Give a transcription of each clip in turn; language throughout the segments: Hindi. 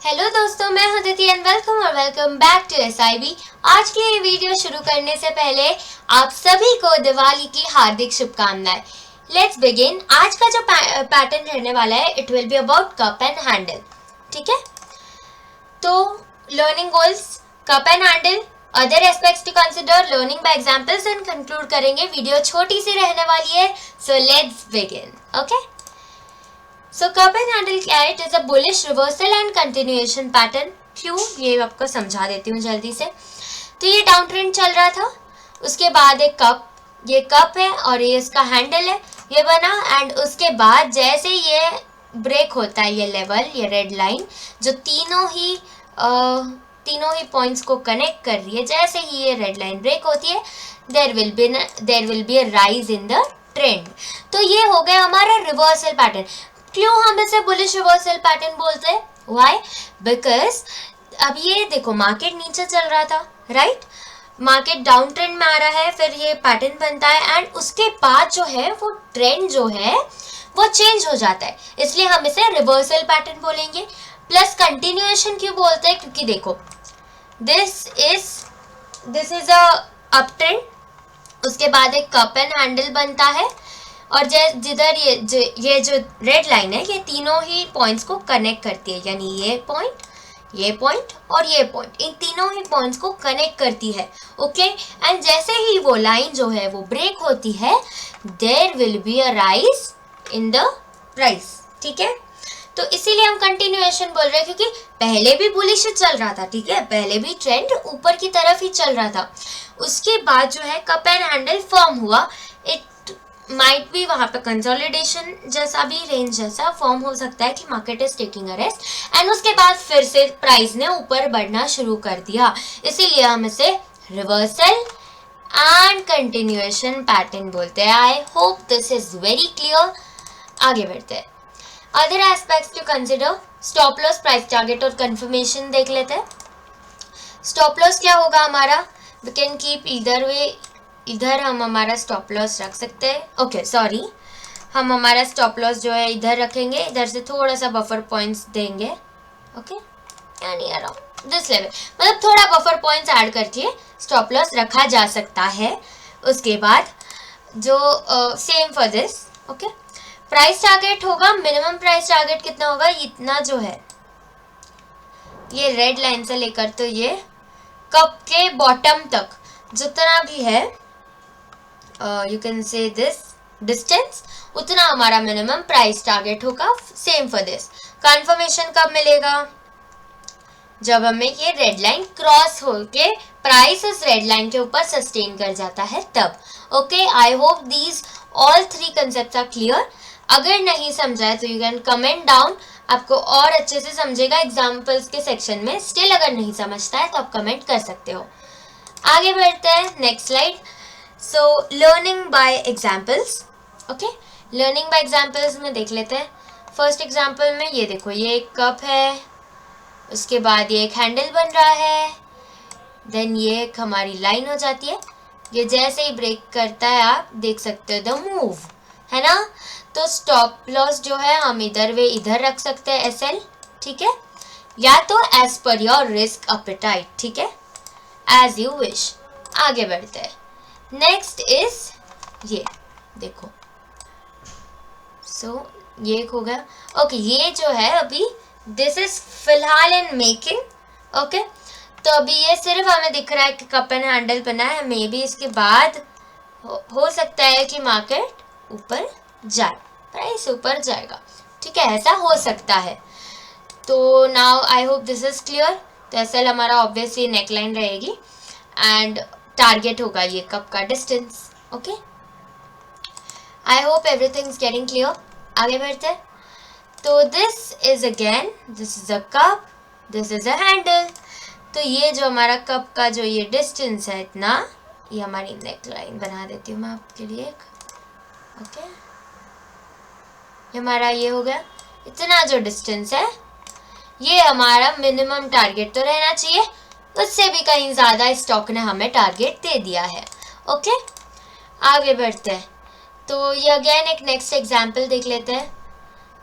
हेलो दोस्तों, मैं हूं Diti and welcome back to SIB. आज की ये वीडियो शुरू करने से पहले आप सभी को दिवाली की हार्दिक शुभकामनाएं। Let's begin. आज का जो पैटर्न रहने वाला है, it will be about cup and handle. ठीक है, तो learning goals, cup and handle, other aspects to consider, learning by examples and conclude करेंगे। वीडियो छोटी सी रहने वाली है, so let's begin. Okay, so cup and handle क्या है? It is a bullish reversal and continuation pattern. क्यों, ये आपको समझा देती हूँ जल्दी से। तो ये डाउन ट्रेंड चल रहा था, उसके बाद एक कप, ये कप है और ये इसका हैंडल है, ये बना। एंड उसके बाद जैसे ये ब्रेक होता है, ये लेवल, ये रेड लाइन जो तीनों ही पॉइंट्स को कनेक्ट कर रही है, जैसे ही ये रेड लाइन ब्रेक होती है, there will be a rise in the trend. तो ये हो गया हमारा रिवर्सल पैटर्न। क्यों हम इसे बुलिश रिवर्सल पैटर्न बोलते हैं? व्हाई? बिकॉज अब ये देखो, मार्केट नीचे चल रहा था, राइट? मार्केट डाउन ट्रेंड में आ रहा है, फिर ये पैटर्न बनता है एंड उसके बाद जो है वो ट्रेंड जो है वो चेंज हो जाता है, इसलिए हम इसे रिवर्सल पैटर्न बोलेंगे। प्लस कंटिन्यूएशन क्यों बोलते हैं? क्योंकि देखो, this is a up trend, उसके बाद एक कप एंड हैंडल बनता है और जिधर ये जो रेड लाइन है, ये तीनों ही पॉइंट्स को कनेक्ट करती है, यानी ये पॉइंट और ये पॉइंट, इन तीनों ही पॉइंट्स को कनेक्ट करती है। ओके, एंड जैसे ही वो लाइन जो है वो ब्रेक होती है, there will be a rise in the price. ठीक है, तो इसीलिए हम कंटिन्यूएशन बोल रहे हैं, क्योंकि पहले भी बुलिश चल रहा था। ठीक है, पहले भी ट्रेंड ऊपर की तरफ ही चल रहा था, उसके बाद जो है कप एंड हैंडल फॉर्म हुआ। इट माइट भी वहां पे कंसोलिडेशन जैसा भी, रेंज जैसा फॉर्म हो सकता है कि market is taking a rest, and उसके बाद फिर से प्राइस ने ऊपर बढ़ना शुरू कर दिया, इसीलिए हम इसे रिवर्सल एंड कंटिन्यूएशन पैटर्न बोलते हैं। I hope this is very clear. आगे बढ़ते हैं, other aspects to consider, stop loss, price target और कंफर्मेशन देख लेते हैं। स्टॉप लॉस क्या होगा हमारा? We can keep either way, इधर हम हमारा स्टॉप लॉस रख सकते हैं। ओके सॉरी, हम हमारा स्टॉप लॉस जो है इधर रखेंगे, इधर से थोड़ा सा बफर पॉइंट्स देंगे। ओके, यानी अराउंड दिस लेवल, मतलब थोड़ा बफर पॉइंट्स ऐड करके स्टॉप लॉस रखा जा सकता है। उसके बाद जो same for this. Okay, price target होगा, मिनिमम प्राइस टारगेट कितना होगा? इतना जो है, ये रेड लाइन से लेकर तो ये कप के बॉटम तक जितना भी है, you can say this distance, उतना हमारा मिनिमम प्राइस टारगेट होगा। Same for this. कंफर्मेशन कब मिलेगा? जब हमें ये रेड लाइन क्रॉस होके प्राइस इस रेड लाइन के ऊपर सस्टेन कर जाता है, तब। Okay, I hope these all three concepts are clear. अगर नहीं समझा है तो यू कैन कमेंट डाउन, आपको और अच्छे से समझेगा एग्जाम्पल्स के सेक्शन में। स्टिल अगर नहीं समझता है तो आप कमेंट कर सकते हो। आगे बढ़ते हैं, next slide. So learning by examples. Okay, learning by examples में देख लेते हैं। फर्स्ट एग्जाम्पल में ये देखो, ये एक कप है, उसके बाद ये एक हैंडल बन रहा है, देन ये एक हमारी लाइन हो जाती है। ये जैसे ही ब्रेक करता है, आप देख सकते हो द मूव, है ना? तो स्टॉप लॉस जो है हम इधर रख सकते हैं, SL। ठीक है, या तो as per your risk appetite. ठीक है, एज यू विश। आगे बढ़ते हैं, नेक्स्ट इज ये देखो। सो ये हो गया। ओके, ये जो है अभी दिस इज फिलहाल इन मेकिंग। ओके, तो अभी ये सिर्फ हमें दिख रहा है कि कप एंड हैंडल बना है। मे बी इसके बाद हो सकता है कि मार्केट ऊपर जाए, प्राइस ऊपर जाएगा। ठीक है, ऐसा हो सकता है। तो now I hope this is clear. तो एसएल हमारा ऑब्वियसली नेकलाइन रहेगी एंड टारगेट होगा ये कप का distance. Okay, I hope everything is getting clear. आगे बढ़ते हैं, तो this is a cup, this is a handle. तो ये जो हमारा कप का जो ये डिस्टेंस है इतना, ये हमारी नेक लाइन बना देती हूँ मैं आपके लिए एक। ओके, ये हमारा ये हो गया, इतना जो डिस्टेंस है ये हमारा मिनिमम टारगेट तो रहना चाहिए, उससे भी कहीं ज़्यादा स्टॉक ने हमें टारगेट दे दिया है। ओके, आगे बढ़ते हैं। तो ये अगेन एक नेक्स्ट एग्जाम्पल देख लेते हैं।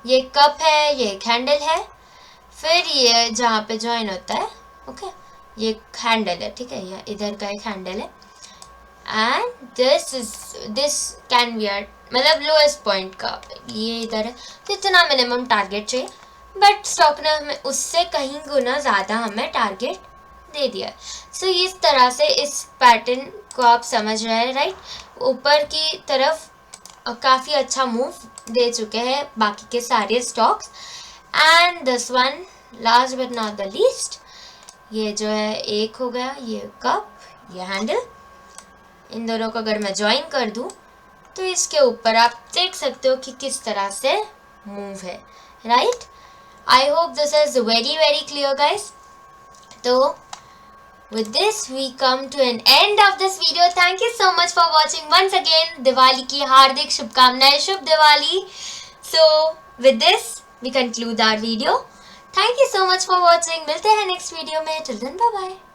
ये कप है, ये एक हैंडल है, फिर ये जहाँ पे ज्वाइन होता है, ओके, ये हैंडल है, ठीक है, ये इधर का एक हैंडल है, एंड दिस कैन बी मतलब लोएस्ट पॉइंट का ये इधर है। तो इतना मिनिमम टारगेट चाहिए, बट स्टॉक ने हमें उससे कहीं गुना ज़्यादा हमें टारगेट दे दिया। सो इस तरह से इस पैटर्न को आप समझ रहे हैं, राइट। ऊपर की तरफ काफ़ी अच्छा मूव दे चुके हैं बाकी के सारे stocks. And this one last but not the least, ये जो है एक हो गया, ये कप, ये हैंडल, इन दोनों को अगर मैं ज्वाइन कर दूं तो इसके ऊपर आप देख सकते हो कि किस तरह से मूव है, right. I hope this is very very clear guys. तो with this we come to an end of this video. Thank you so much for watching once again. Diwali की हार्दिक शुभकामनाएं, शुभ Diwali. So with this we conclude our video. Thank you so much for watching. मिलते हैं नेक्स्ट वीडियो में। Till then bye bye.